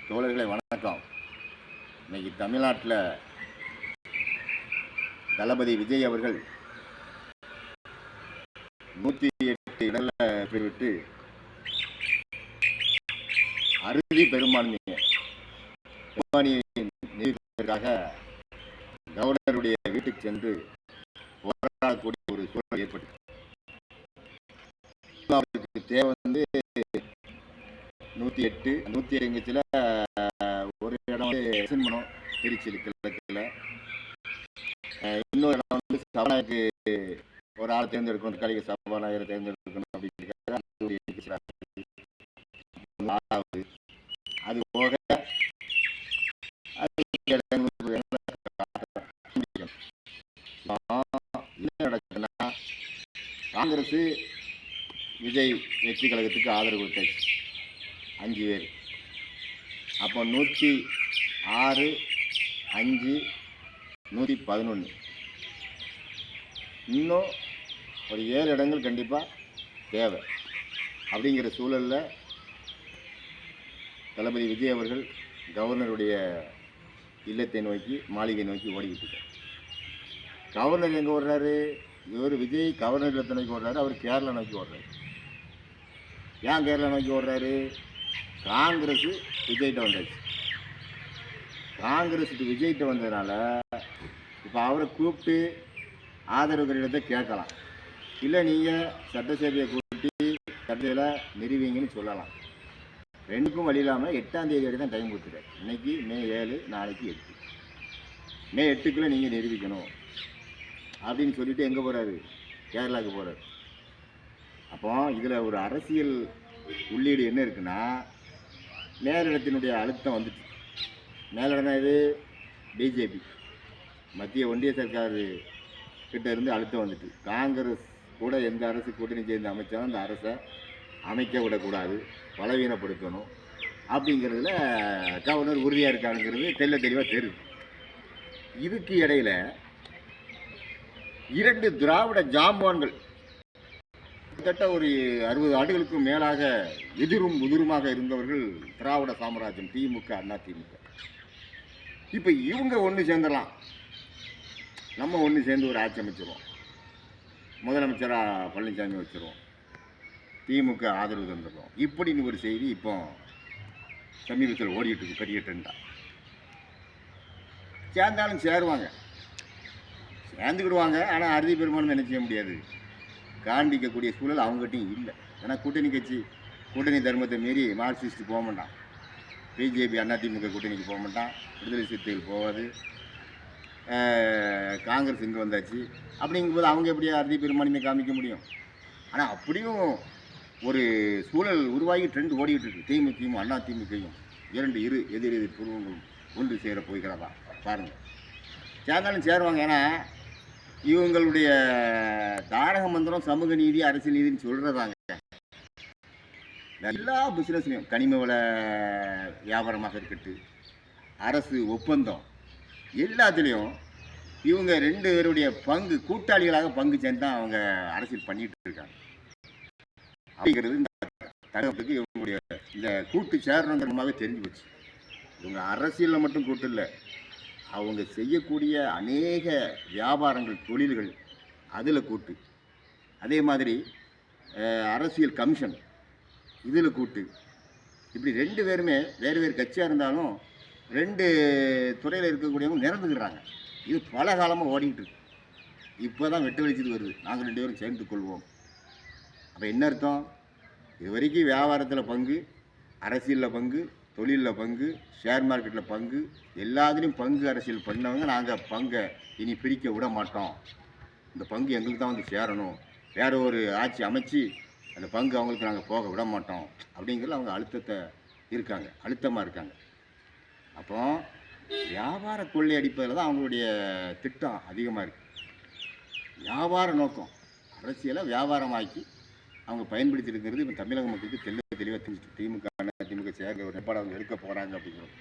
தோழர்களை வணக்கம். இன்னைக்கு தமிழ்நாட்டில் தளபதி விஜய் அவர்கள் 108 இடங்களை பெற்றுவிட்டு அறுதி பெரும்பான்மையை நிரூபிப்பதற்காக கவர்னருடைய வீட்டுக்கு சென்று போராடக்கூடிய ஒரு சூழல் ஏற்பட்டது. அவருக்கு தேவை 108 108 ஒரு இடம் சிம்மனம் திருச்சி கிழக்கில், இன்னொரு இடம் சபாநாயகருக்கு ஒரு ஆளை தேர்ந்தெடுக்கணும், கலிக சபாநாயகரை தேர்ந்தெடுக்கணும் அப்படின்னு அது போக என்ன நடக்குதுன்னா, காங்கிரஸ் விஜய் வெற்றி கழகத்துக்கு ஆதரவு கொடுத்தாச்சு 5 பேர். அப்போ 106, 5, 111, இன்னும் ஒரு 7 இடங்கள் கண்டிப்பாக தேவை. அப்படிங்கிற சூழலில் தளபதி விஜய் அவர்கள் கவர்னருடைய இல்லத்தை நோக்கி, மாளிகை நோக்கி ஓடிக்கிட்டு இருக்கார். கவர்னர் எங்கே ஓடுறாரு? இவர் விஜய் கவர்னர் இல்லத்தை நோக்கி ஓடுறாரு, அவர் கேரளா நோக்கி ஓடுறாரு. ஏன் கேரளா நோக்கி ஓடுறாரு? காங்கிரஸ் விஜய்கிட்ட வந்தாச்சு. காங்கிரஸுக்கு விஜய்கிட்ட வந்ததுனால இப்போ அவரை கூப்பிட்டு ஆதரவு கடிதத்தை கேட்கலாம், இல்லை நீங்கள் சட்டசபையை கூட்டி சட்டத்தில் நிறுவீங்கன்னு சொல்லலாம். ரெண்டுக்கும் வழி இல்லாமல் 8ஆம் தேதி வரை தான் டைம் கொடுத்துட்டார். இன்றைக்கி மே 7, நாளைக்கு 8. மே 8க்குள்ளே நீங்கள் நிரூபிக்கணும் அப்படின்னு சொல்லிவிட்டு எங்கே போகிறாரு? கேரளாவுக்கு போகிறார். அப்போ இதில் ஒரு அரசியல் உள்ளீடு என்ன இருக்குன்னா, மேலிடத்தினுடைய அழுத்தம் வந்துட்டு. மேலிடம் இது பிஜேபி, மத்திய ஒன்றிய சர்க்கார் கிட்ட இருந்து அழுத்தம் வந்துட்டு. காங்கிரஸ் கூட எந்த அரசு கூட்டணி சேர்ந்து அமைச்சாலும் அந்த அரசை அமைக்க விடக்கூடாது, பலவீனப்படுத்தணும் அப்படிங்கிறதுல கவர்னர் உறுதியாக இருக்காருங்கிறது தெளிவாக தெரியுது. இதுக்கு இடையில் 2 திராவிட ஜாம்பவான்கள் கிட்டத்தட்ட ஒரு 60 ஆண்டுகளுக்கும் மேலாக எதிரும் உதிருமாக இருந்தவர்கள், திராவிட சாம்ராஜ்யம் திமுக, அண்ணா திமுக. இப்போ இவங்க ஒன்று சேர்ந்துடலாம், நம்ம ஒன்று சேர்ந்து ஒரு ஆட்சி அமைச்சிருவோம், முதலமைச்சராக பழனிசாமி வச்சுருவோம், திமுக ஆதரவு தந்துடுவோம் இப்படின்னு ஒரு செய்தி இப்போ சமீபத்தில் ஓடிட்டு இருக்கு. பெரிய ட்ரெண்டா. சேர்ந்தாலும் சேருவாங்க, சேர்ந்துக்கிடுவாங்க. ஆனால் அறுதி பெருமானம் என்ன செய்ய முடியாது, காண்பிக்கக்கூடிய சூழல் அவங்ககிட்டையும் இல்லை. ஏன்னா கூட்டணி கட்சி கூட்டணி தர்மத்தை மீறி மார்க்சிஸ்ட் போக மாட்டான், பிஜேபி அதிமுக கூட்டணிக்கு போக மாட்டான், விடுதலை சிறுத்தைகள் போகாது, காங்கிரஸ் இங்கே வந்தாச்சு. அப்படிங்கும்போது அவங்க எப்படி அறுதி பெரும்பான்மையை காமிக்க முடியும்? ஆனால் அப்படியும் ஒரு சூழல் உருவாகி ட்ரெண்ட் ஓடிக்கிட்டு இருக்கு. திமுகவும் அதிமுகவும் 2 எதிர் புருவங்களும் ஒன்று சேர போய்கிறதா பாருங்கள். சேர்ந்தாலும் சேருவாங்க. ஏன்னா இவங்களுடைய தாரக மந்திரம் சமூக நீதி, அரசியல் நீதினு சொல்கிறதாங்க. எல்லா பிஸ்னஸ்லையும், கனிம வள வியாபாரமாக இருக்கட்டும், அரசு ஒப்பந்தம், எல்லாத்துலேயும் இவங்க 2 பேருடைய பங்கு, கூட்டாளிகளாக பங்கு சேர்ந்து தான் அவங்க அரசியல் பண்ணிகிட்டு இருக்காங்க. அப்படிங்கிறது இந்த தகவலுக்கு இவங்களுடைய இந்த கூட்டு சேரணுங்கிறமாக தெரிஞ்சு போச்சு. இவங்க அரசியலில் மட்டும் கூட்டு இல்லை, அவங்க செய்யக்கூடிய அநேக வியாபாரங்கள், தொழில்கள், அதில் கூட்டு. அதே மாதிரி அரசியல் கமிஷன், இதில் கூட்டு. இப்படி 2 பேருமே வேறு வேறு கட்சியாக இருந்தாலும் 2 துறையில் இருக்கக்கூடியவங்க நிறந்துக்கிறாங்க. இது பல காலமாக ஓடிக்கிட்டு இருக்கு. இப்போ தான் வெட்டு வெளிச்சது வருது, நாங்கள் 2 பேரும் சேர்ந்து கொள்வோம். அப்போ என்ன அர்த்தம்? இது வரைக்கும் வியாபாரத்தில் பங்கு, அரசியலில் பங்கு, தொழிலில் பங்கு, ஷேர் மார்க்கெட்டில் பங்கு, எல்லாத்துலேயும் பங்கு அரசியல் பண்ணவங்க நாங்கள் பங்கை இனி பிரிக்க விட மாட்டோம், இந்த பங்கு எங்களுக்கு தான் வந்து சேரணும், வேறு ஒரு ஆட்சி அமைச்சு அந்த பங்கு அவங்களுக்கு நாங்கள் போக விட மாட்டோம் அப்படிங்கிறது அவங்க அழுத்தமாக இருக்காங்க. அப்போ வியாபார கொள்ளை அடிப்பதில் தான் அவங்களுடைய திட்டம் அதிகமாக இருக்குது. வியாபார நோக்கம், அரசியலை வியாபாரமாக்கி அவங்க பயன்படுத்தி இருக்கிறது இப்போ தமிழக மக்களுக்கு தெளிவாக தெரிஞ்சிட்டு. திமுக அதிமுக சேர்ந்த ஒரு நிலப்பாடு அவங்க எடுக்க போகிறாங்க அப்படிங்கிறது.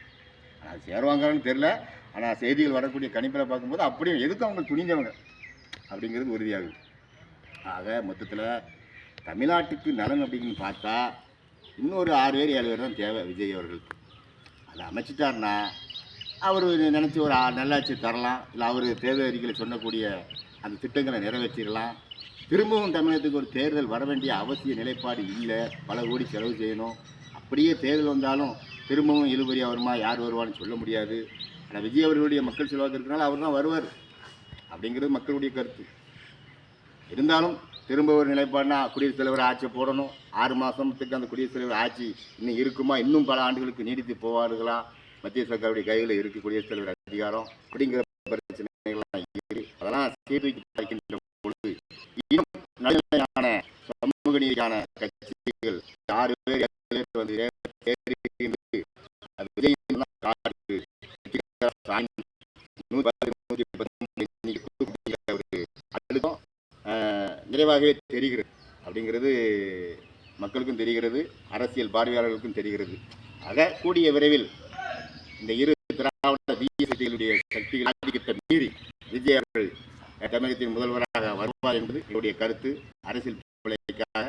ஆனால் சேருவாங்கன்னு தெரில. ஆனால் செய்திகள் வரக்கூடிய கணிப்பில் பார்க்கும்போது அப்படியும் எதுக்கு அவங்க துணிஞ்சவங்க அப்படிங்கிறது உறுதியாகுது. ஆக மொத்தத்தில் தமிழ்நாட்டுக்கு நலன் அப்படின்னு பார்த்தா இன்னொரு 6 பேர் 7 பேர் தான் தேவை விஜய் அவர்களுக்கு. அதை அமைச்சிட்டாருன்னா அவர் நினச்சி ஒரு நல்லாட்சி தரலாம், இல்லை அவர் தேர்தல் அறிக்கையில் சொன்னக்கூடிய அந்த திட்டங்களை நிறைவேற்றிடலாம். திரும்பவும் தமிழகத்துக்கு ஒரு தேர்தல் வர வேண்டிய அவசிய நிலைப்பாடு இல்லை, பல கோடி செலவு செய்யணும். அப்படியே தேர்தல் வந்தாலும் திரும்பவும் இழுபறியாக வருமா, யார் வருவான்னு சொல்ல முடியாது. ஆனால் விஜய் அவர்களுடைய மக்கள் செல்வாக்கு இருக்கிறனால அவர் தான் வருவார் அப்படிங்கிறது மக்களுடைய கருத்து. இருந்தாலும் திரும்ப ஒரு நிலைப்பாடுனா குடியரசுத் தலைவர் ஆட்சியை போடணும். 6 மாதத்துக்கு அந்த குடியரசுத் தலைவர் ஆட்சி இன்னும் இருக்குமா, இன்னும் பல ஆண்டுகளுக்கு நீடித்து போவார்களா, மத்திய சர்க்காருடைய கையில் இருக்குது குடியரசுத் தலைவர் அதிகாரம் அப்படிங்கிற பிரச்சனைகள்லாம் இருக்குது. அதெல்லாம் சீர்தூக்கி பார்க்கின்ற பொழுது இன்னும் நடுநிலையான சமூக நீதிக்கான கட்சிகள் 6 பேர் 7 பேர் வந்து அது விஜய் அழுத்தம் நிறைவாகவே தெரிகிறது அப்படிங்கிறது மக்களுக்கும் தெரிகிறது, அரசியல் பார்வையாளர்களுக்கும் தெரிகிறது. ஆக கூடிய விரைவில் இந்த இரு திராவிட தீய சக்திகளுடைய சக்திகள் ஆதிக்கத்தை மீறி விஜய் அவர்கள் தமிழகத்தின் முதல்வராக வருவார் என்பது என்னுடைய கருத்து. அரசியல் பிழைக்காக